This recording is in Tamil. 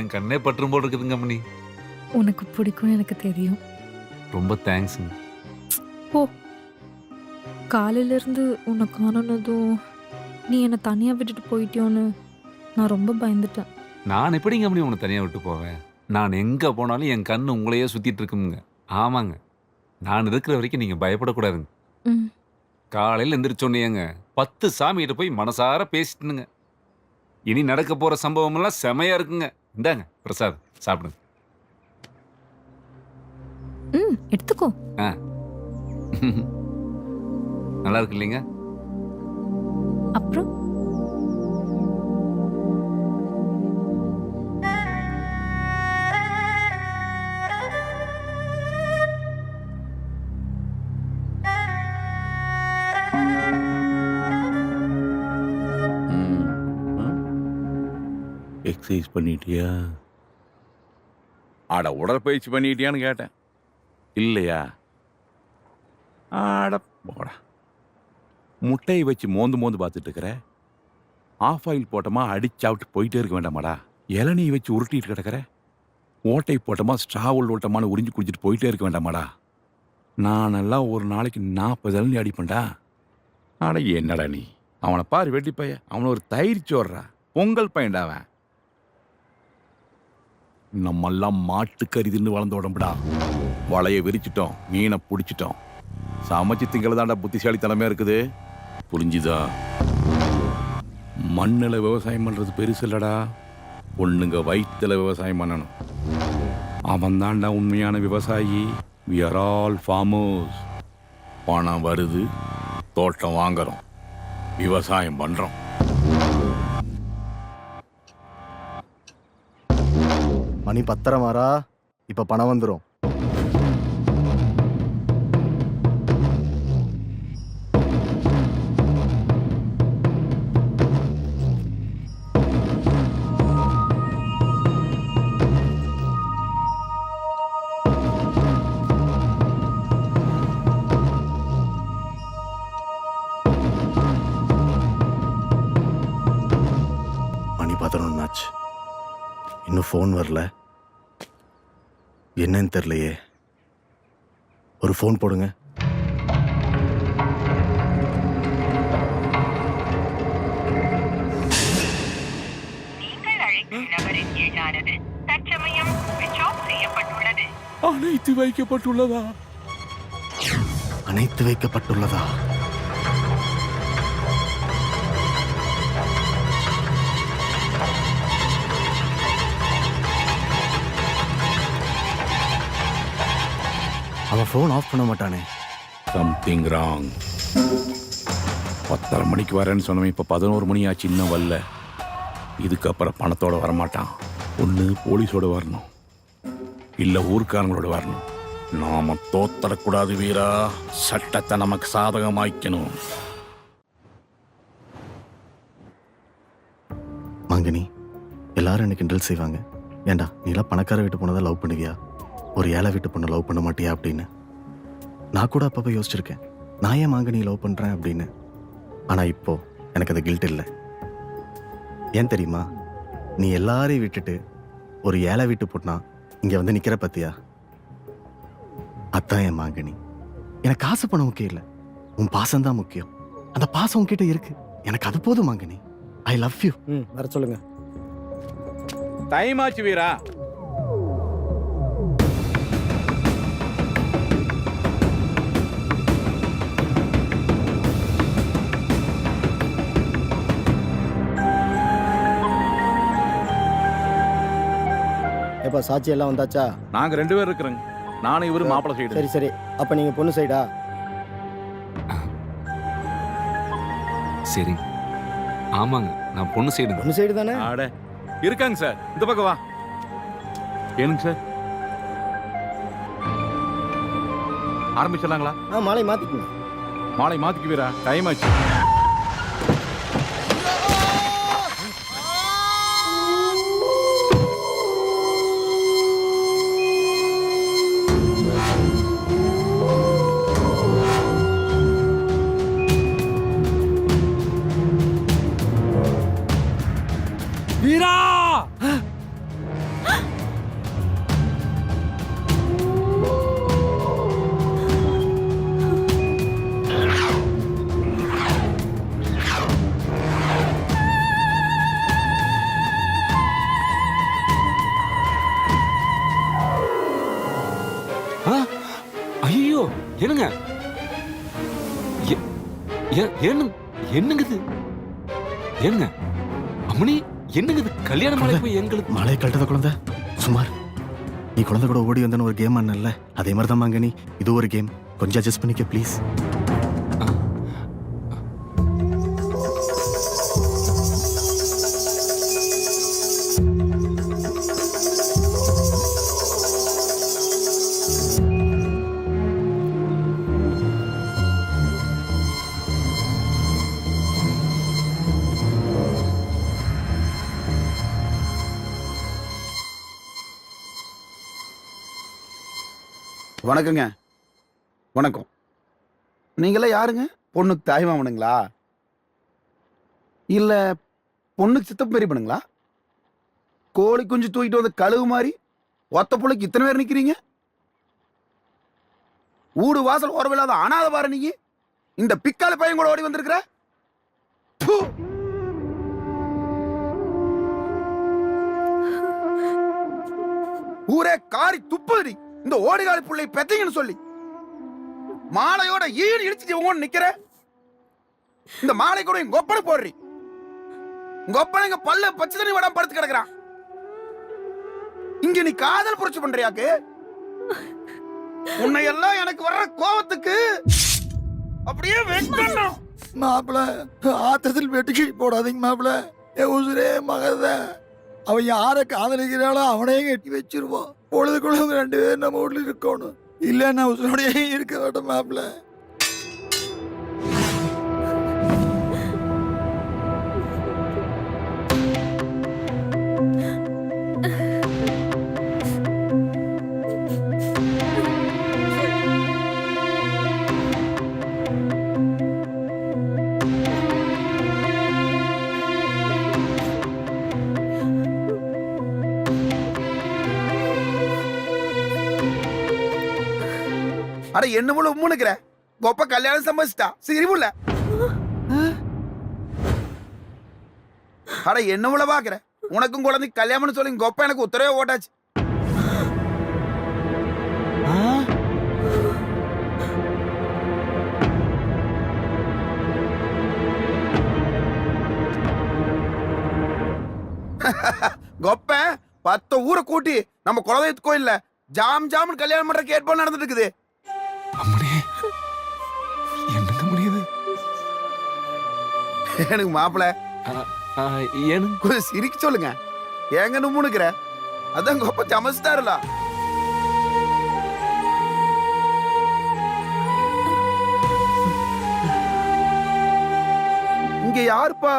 என் கண்ணே பற்றும் போல் இருக்குதுங்க அம்மனி. உனக்கு பிடிக்கும்னு எனக்கு தெரியும். ரொம்ப தேங்க்ஸுங்க. போ. காலையில இருந்து உன்னை காணனதும் நீ என்னை தனியா விட்டுட்டு போயிட்டியோன்னு நான் ரொம்ப பயந்துட்டேன். நான் எப்படிங்க அம்மனி உன்னை தனியாக விட்டு போவேன்? நான் எங்கே போனாலும் என் கண்ணு உங்களையே சுற்றிட்டு இருக்குங்க. ஆமாங்க, நான் இருக்கிற வரைக்கும் நீங்கள் பயப்படக்கூடாதுங்க. ம். காலையில் எந்திரிச்சோன்னேங்க 10 சாமிகிட்ட போய் மனசார பேசிட்டுனுங்க. இனி நடக்க போகிற சம்பவமெல்லாம் செமையாக இருக்குங்க. இந்தாங்க பிரசாத், சாப்பிடுங்க. ம், எடுத்துக்கோ. ஆ நல்லா இருக்கு இல்லைங்க? அப்புறம் எக்ஸசைஸ் பண்ணிட்டியா? ஆட உடற்பயிற்சி பண்ணிட்டியான்னு கேட்டேன். இல்லையா? ஆட போடா. முட்டையை வச்சு மோந்து மோந்து பார்த்துட்டு இருக்கிற. ஆஃப் ஆயில் போட்டோமா அடிச்சாவிட்டு போயிட்டே இருக்க வேண்டாமாடா. இளநீ வச்சு உருட்டிட்டு கிடக்கிற. ஓட்டை போட்டோமா ஸ்ட்ராவல் ஓட்டமான உறிஞ்சி குடிச்சிட்டு போயிட்டே இருக்க வேண்டாமாடா. நானெல்லாம் ஒரு நாளைக்கு 40 இளநீ அடிப்பேன்டா. ஆட என்னடா நீ? அவனை பாரு வெட்டி பைய. அவனை ஒரு தயிர் சோறுறா. பொங்கல் பையன்டா அவன். நம்மெல்லாம் மாட்டுக்கறி தின்னு வளர்ந்த உடம்புடா. வலையை விரிச்சிட்டோம், மீனை பிடிச்சிட்டோம். சமைச்சு திங்களதாண்டா புத்திசாலித்தனமே இருக்குது. புரிஞ்சுதா? மண்ணில் விவசாயம் பண்ணுறது பெருசு இல்லடா. பொண்ணுங்க வயிற்றுல விவசாயம் பண்ணணும். அவன் தாண்டா உண்மையான விவசாயி. We are all farmers. பணம் வருது, தோட்டம் வாங்குறோம், விவசாயம் பண்ணுறோம். மணி 10:30 மாறா. இப்ப பணம் வந்துடும். மணி 11 ஆச்சு. இன்னும் ஃபோன் வரல. என்னன்னு தெரியலையே. ஒரு ஃபோன் போடுங்க. நீங்கள் அழைக்கும் நபரின் எண்ணானது தற்சமயம் ஸ்விட்ச் ஆஃப் செய்யப்பட்டுள்ளது. அணைத்து வைக்கப்பட்டுள்ளதா? அணைத்து வைக்கப்பட்டுள்ளதா? அவன் ஃபோன் ஆஃப் பண்ண மாட்டானே. Something wrong. 10:30 மணிக்கு வரேன்னு சொன்னவன் இப்போ 11 மணி ஆச்சு, இன்னும் வரல. இதுக்கப்புறம் பணத்தோட வரமாட்டான். ஒன்று போலீஸோட வரணும், இல்லை ஊர்க்காரங்களோட வரணும். நாம தோத்தரக்கூடாது வீரா. சட்டத்தை நமக்கு சாதகமாக்கணும். மாங்கனி, எல்லாரும் எனக்கு கிண்டல் செய்வாங்க. ஏண்டா நீலாம் பணக்கார வீட்டு பொண்ணை தான் லவ் பண்ணுவியா, ஒரு ஏழை வீட்டு பொண்ணை லவ் பண்ண மாட்டியா அப்படின்னு. நான் கூட அப்பப்போ யோசிச்சிருக்கேன், நான் ஏன் மாங்கனி லவ் பண்ணுறேன் அப்படின்னு. ஆனால் இப்போ எனக்கு அது கில்ட் இல்லை. ஏன் தெரியுமா? நீ எல்லாரையும் விட்டுட்டு ஒரு ஏழை வீட்டு பொண்ணா இங்கே வந்து நிற்கிற பத்தியா? அதான் என் மாங்கனி. எனக்கு காசு பணம் முக்கியம் இல்லை, உன் பாசம் தான் முக்கியம். அந்த பாசம் உன்கிட்ட இருக்கு, எனக்கு அது போதும் மாங்கனி. I love you. வர சொல்லுங்க. டைம் ஆச்சு வீரா. எப்பா சாட்சி எல்லாம் வந்தாச்சா? நாங்க 2 பேர் இருக்கிறோங்க. நானும் இவரு மாப்பிள்ளை சைடு. சரி சரி. அப்ப நீங்க பொண்ணு சைடா? சரி, ஆமாங்க, நான் பொண்ணு சைடு. பொண்ணு சைடு தானே? ஆட இருக்காங்க சார். இந்த பக்கம் வா. ஏனுங்க சார், ஆரம்பிச்சிடலாங்களா? மாலை மாத்திக்கணும். மாலை மாத்திக்கு வீரா, டைம் ஆச்சு. ஐயோ என்னங்க என்னங்க இது என்னங்க அம்மணி என்னங்க இது கல்யாண மாலை போய் எங்களுக்கு மாலையை கழட்டத குழந்தை சுமார் நீ குழந்தை கூட ஓடி வந்தன ஒரு கேம் ஆனல்ல அதே மாதிரி தான் மாங்கனி இது ஒரு கேம் கொஞ்சம் அட்ஜஸ்ட் பண்ணிக்க ப்ளீஸ். வணக்கங்க. வணக்கம். நீங்களாம் யாருங்க? பொண்ணுக்கு தாய் மாமனுங்களா? இல்ல பொண்ணுக்கு சித்தப்பு பெரிய பண்ணுங்களா? கோழி குஞ்சு தூக்கிட்டு வந்து கழுவு மாதிரி ஒத்த புள்ளைக்கு இத்தனை பேர் நிக்கிறீங்க. ஊடு வாசல் உறவில்லாத அனாத பாரு நீங்க. இந்த பிக்கால பையன் கூட ஓடி வந்திருக்கிற. ஊரே காரி துப்புதி இந்த ஓடிகாலி புள்ளை பெத்தீங்கன்னு சொல்லி மாலையோட ஈடு இடிச்சு உங்க நிக்கிற. இந்த மாலை கூட எங்க ஒப்பனை போடுறி. உங்க ஒப்பனை எங்க பல்ல பச்சை தண்ணி வடம் படுத்து கிடக்குறான். இங்க நீ காதல் புரட்சி பண்றியாக்கு. உன்னை எல்லாம் எனக்கு வர்ற கோபத்துக்கு அப்படியே வெட்டணும். மாப்பிள ஆத்தத்தில் வெட்டுக்கி போடாதீங்க மாப்பிள. என் உசுரே மகத அவன் யாரை காதலிக்கிறாளோ அவனையும் கட்டி வச்சிருவான். பொழுதுக்குள்ள 2 பேர் நம்ம வீட்டுல இருக்கணும். இல்ல நான் உசுரோடையே இருக்க மாட்டேன் மாப்பிள. அட என்ன போல உம்முனுக்குற. கொப்ப கல்யாணம் சம்பவிச்சிட்டா சிரிப்புல. அட என்ன போல பாக்குற. உனக்கும் குழந்தைக்கு கல்யாணம்னு சொல்லி கொப்ப எனக்கு உத்தரவே ஓட்டாச்சு. கொப்ப 10 ஊரை கூட்டி நம்ம குலதெய்வத்து கோயில்ல ஜாம் ஜாம்னு கல்யாணம் பண்றதுக்கு ஏற்பாடு நடந்துட்டு இருக்குது. அம்மனே என்னங்க முடியுது எனக்கு மாப்பிள ஏனு கொஞ்சம் சிரிக்க சொல்லுங்க. ஏங்க நும்முனுக்குற. அதான் கொப்ப சமைச்சிட்டாருல. இங்க யாருப்பா